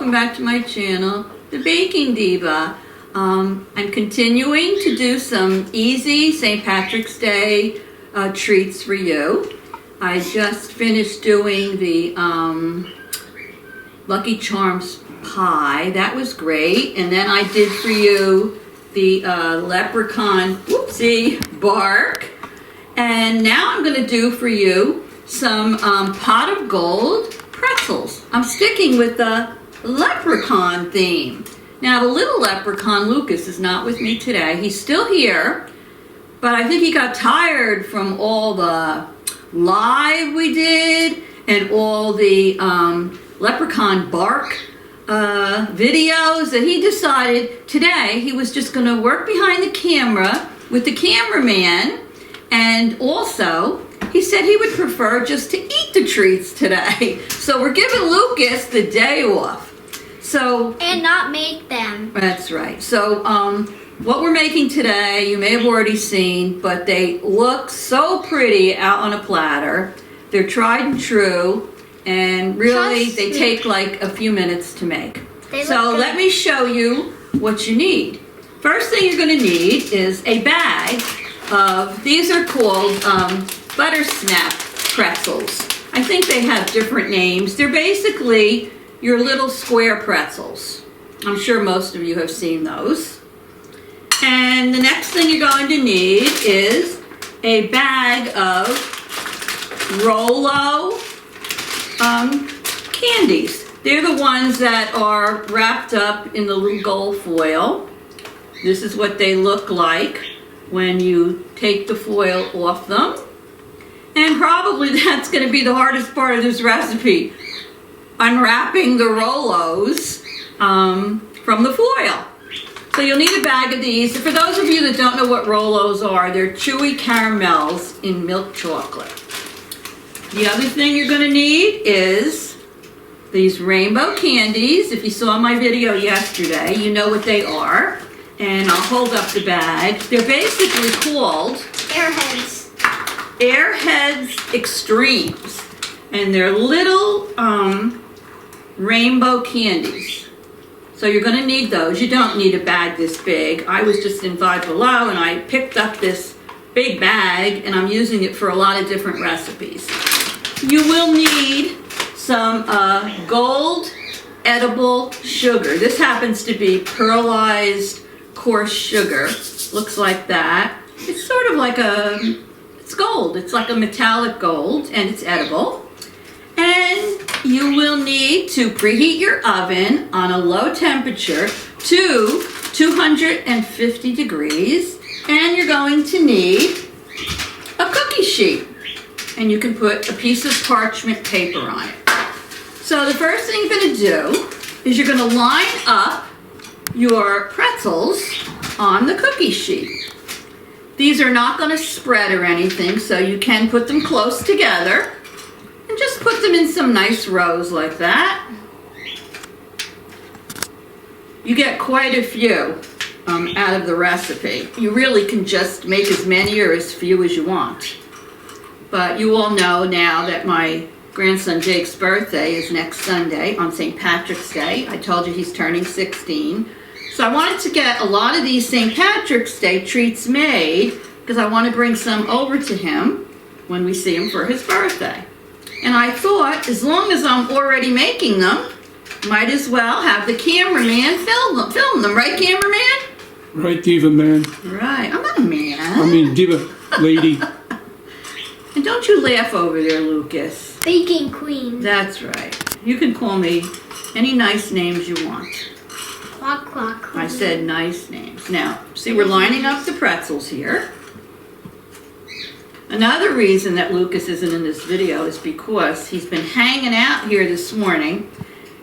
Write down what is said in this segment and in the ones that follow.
welcome back to my channel, the Baking Diva. I'm continuing to do some easy St. Patrick's Day treats for you. I just finished doing the Lucky Charms pie. That was great. And then I did for you the Leprechaun Bark. And now I'm going to do for you some Pot of Gold Pretzels. I'm sticking with the leprechaun theme. Now the little leprechaun, Lucas, is not with me today. He's still here, but I think he got tired from all the live we did and all the Leprechaun Bark videos, that he decided today he was just going to work behind the camera with the cameraman. And also, he said he would prefer just to eat the treats today. So we're giving Lucas the day off. And not make them. That's right. So what we're making today, you may have already seen, but they look so pretty out on a platter. They're tried and true, and really they take like a few minutes to make. So let me show you what you need. First thing you're going to need is a bag of, these are called butter snap pretzels. I think they have different names. They're basically your little square pretzels. I'm sure most of you have seen those. And the next thing you're going to need is a bag of Rolo candies. They're the ones that are wrapped up in the little gold foil. This is what they look like when you take the foil off them. And probably that's going to be the hardest part of this recipe, unwrapping the Rolos from the foil. So you'll need a bag of these. For those of you that don't know what Rolos are, they're chewy caramels in milk chocolate. The other thing you're going to need is these rainbow candies. If you saw my video yesterday, you know what they are. And I'll hold up the bag. They're basically called Airheads Extremes. And they're little rainbow candies. So you're going to need those. You don't need a bag this big. I was just in Five Below and I picked up this big bag and I'm using it for a lot of different recipes. You will need some gold edible sugar. This happens to be pearlized coarse sugar. Looks like that. It's sort of like it's gold. It's like a metallic gold and it's edible. And you will need to preheat your oven on a low temperature to 250 degrees. And you're going to need a cookie sheet. And you can put a piece of parchment paper on it. So the first thing you're going to do is you're going to line up your pretzels on the cookie sheet. These are not going to spread or anything, so you can put them close together and just put them in some nice rows like that. You get quite a few out of the recipe. You really can just make as many or as few as you want. But you all know now that my grandson Jake's birthday is next Sunday on St. Patrick's Day. I told you he's turning 16. So I wanted to get a lot of these St. Patrick's Day treats made because I want to bring some over to him when we see him for his birthday. And I thought, as long as I'm already making them, might as well have the cameraman film them. Right, cameraman? Right, Diva man. Right. I'm not a man. I mean, Diva lady. And don't you laugh over there, Lucas. Baking queen. That's right. You can call me any nice names you want. Quack, quack, quack. I said nice names. Now, see, we're lining up the pretzels here. Another reason that Lucas isn't in this video is because he's been hanging out here this morning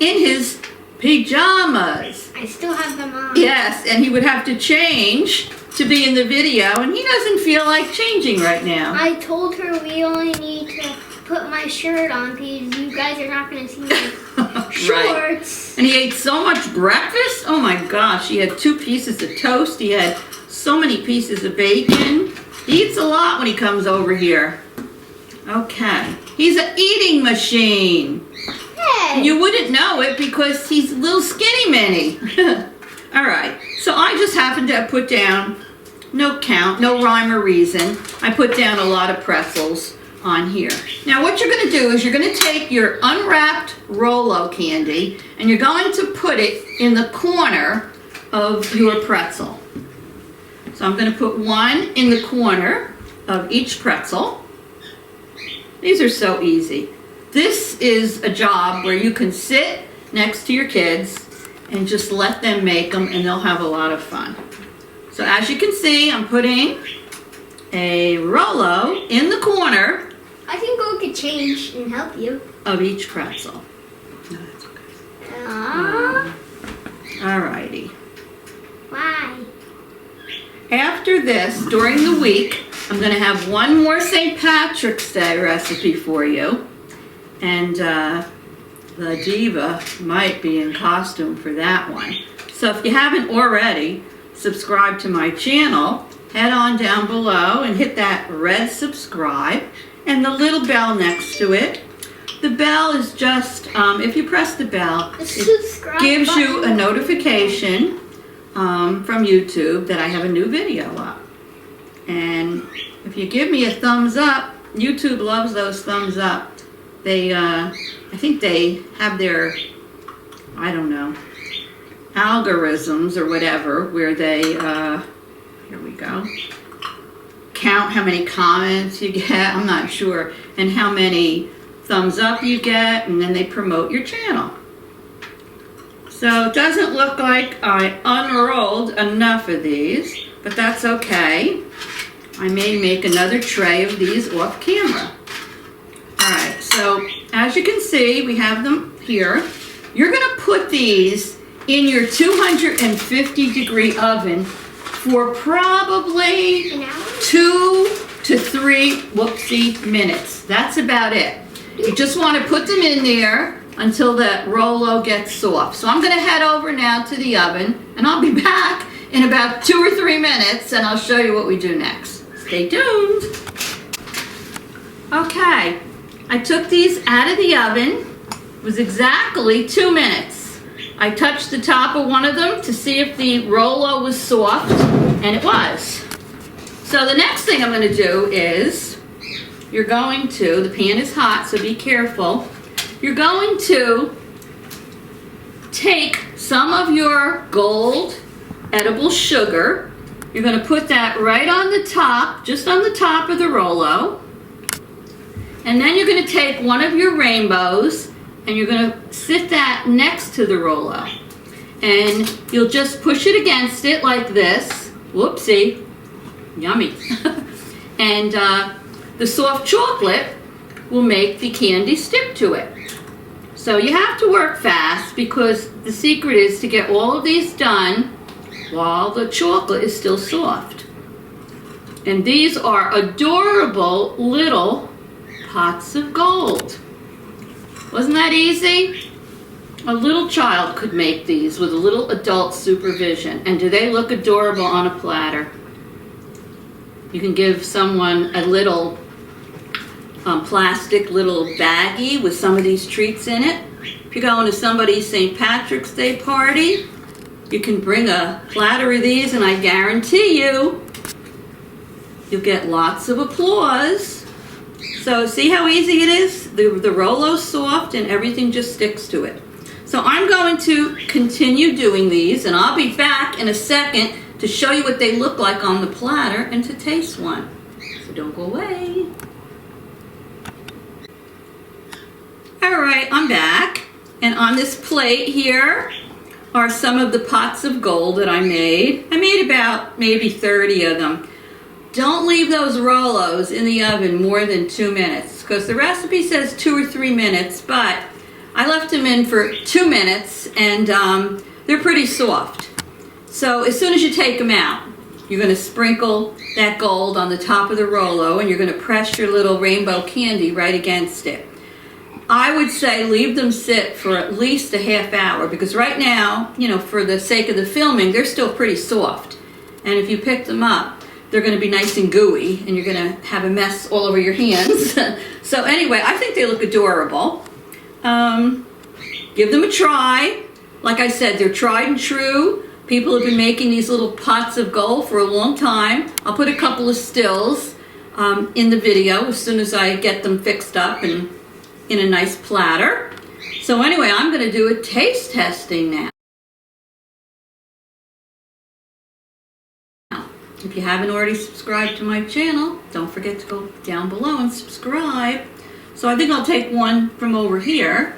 in his pajamas. I still have them on. Yes, and he would have to change to be in the video, and he doesn't feel like changing right now. I told her we only need to put my shirt on because you guys are not going to see my shorts. Right. And he ate so much breakfast. Oh my gosh, he had 2 pieces of toast. He had so many pieces of bacon. He eats a lot when he comes over here. Okay. He's an eating machine. Hey, way. You wouldn't know it because he's a little skinny mini. All right, so I just happened to put down, no count, no rhyme or reason, I put down a lot of pretzels on here. Now what you're going to do is you're going to take your unwrapped Rolo candy and you're going to put it in the corner of your pretzel. So I'm going to put one in the corner of each pretzel. These are so easy. This is a job where you can sit next to your kids and just let them make them and they'll have a lot of fun. So as you can see, I'm putting a Rolo in the corner I can go get change and help you. of each pretzel. No, that's okay. Alrighty. Why? After this, during the week, I'm going to have one more St. Patrick's Day recipe for you. And the Diva might be in costume for that one. So if you haven't already subscribed to my channel, head on down below and hit that red subscribe and the little bell next to it. The bell is just, if you press the bell, The it subscribe gives you a button. notification from YouTube that I have a new video up. And if you give me a thumbs up, YouTube loves those thumbs up. They, I think they have their, I don't know, algorithms or whatever, where they, here we go, count how many comments you get, I'm not sure, and how many thumbs up you get, and then they promote your channel. So it doesn't look like I unrolled enough of these, but that's okay. I may make another tray of these off camera. Alright, so as you can see, we have them here. You're going to put these in your 250-degree oven for probably An hour? 2 to 3 minutes. That's about it. You just want to put them in there until that Rolo gets soft. So I'm going to head over now to the oven and I'll be back in about 2 or 3 minutes and I'll show you what we do next. Stay tuned. Okay, I took these out of the oven. It was exactly 2 minutes. I touched the top of one of them to see if the Rolo was soft, and it was. So the next thing I'm going to do is, you're going to, the pan is hot, so be careful. You're going to take some of your gold edible sugar. You're going to put that right on the top, just on the top of the Rolo. And then you're going to take one of your rainbows and you're going to sit that next to the Rolo. And you'll just push it against it like this. Whoopsie. Yummy. And the soft chocolate will make the candy stick to it. So you have to work fast because the secret is to get all of these done while the chocolate is still soft. And these are adorable little pots of gold. Wasn't that easy? A little child could make these with a little adult supervision. And do they look adorable on a platter? You can give someone a little plastic little baggie with some of these treats in it. If you're going to somebody's St. Patrick's Day party, you can bring a platter of these and I guarantee you'll get lots of applause. So see how easy it is? The Rolo's soft and everything just sticks to it. So I'm going to continue doing these and I'll be back in a second to show you what they look like on the platter and to taste one. So don't go away. Alright, I'm back. And on this plate here are some of the pots of gold that I made. I made about maybe 30 of them. Don't leave those Rolos in the oven more than 2 minutes because the recipe says 2 or 3 minutes, but I left them in for 2 minutes and they're pretty soft. So as soon as you take them out, you're going to sprinkle that gold on the top of the Rolo and you're going to press your little rainbow candy right against it. I would say leave them sit for at least a half hour because right now, you know, for the sake of the filming, they're still pretty soft. And if you pick them up, they're going to be nice and gooey and you're going to have a mess all over your hands. So anyway, I think they look adorable. give them a try. Like I said, they're tried and true. People have been making these little pots of gold for a long time. I'll put a couple of stills in the video as soon as I get them fixed up and in a nice platter. So anyway, I'm going to do a taste testing now. If you haven't already subscribed to my channel, don't forget to go down below and subscribe. So I think I'll take one from over here.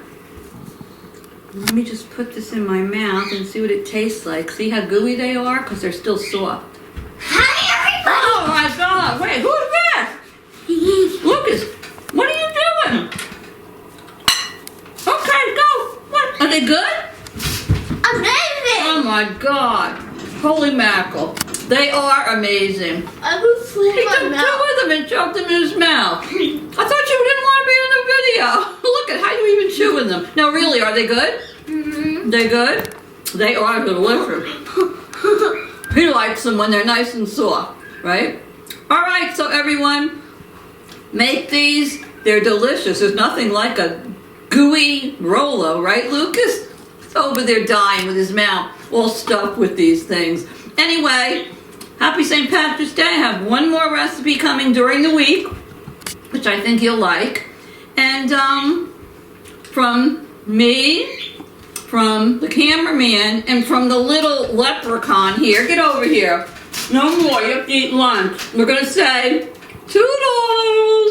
Let me just put this in my mouth and see what it tastes like. See how gooey they are? Because they're still soft. Hi, Oh my God, wait, who's that? everybody! Lucas, what are you doing? Okay, go. What? Are they good? Amazing! Oh my God, holy mackerel. They are amazing. I will flip He my took two mouth. of them and shoved them in his mouth. I thought you didn't want to be in the video. Look at how you even chewing them. No, really, are they good? Mm-hmm. They good? They are delicious. He likes them when they're nice and soft, right? All right, so everyone, make these. They're delicious. There's nothing like a gooey Rolo, right, Lucas? He's over there dying with his mouth all stuffed with these things. Anyway, happy St. Patrick's Day. I have one more recipe coming during the week, which I think you'll like. And from me, from the cameraman, and from the little leprechaun here, get over here. No more, you have to eat lunch. We're going to say toodles.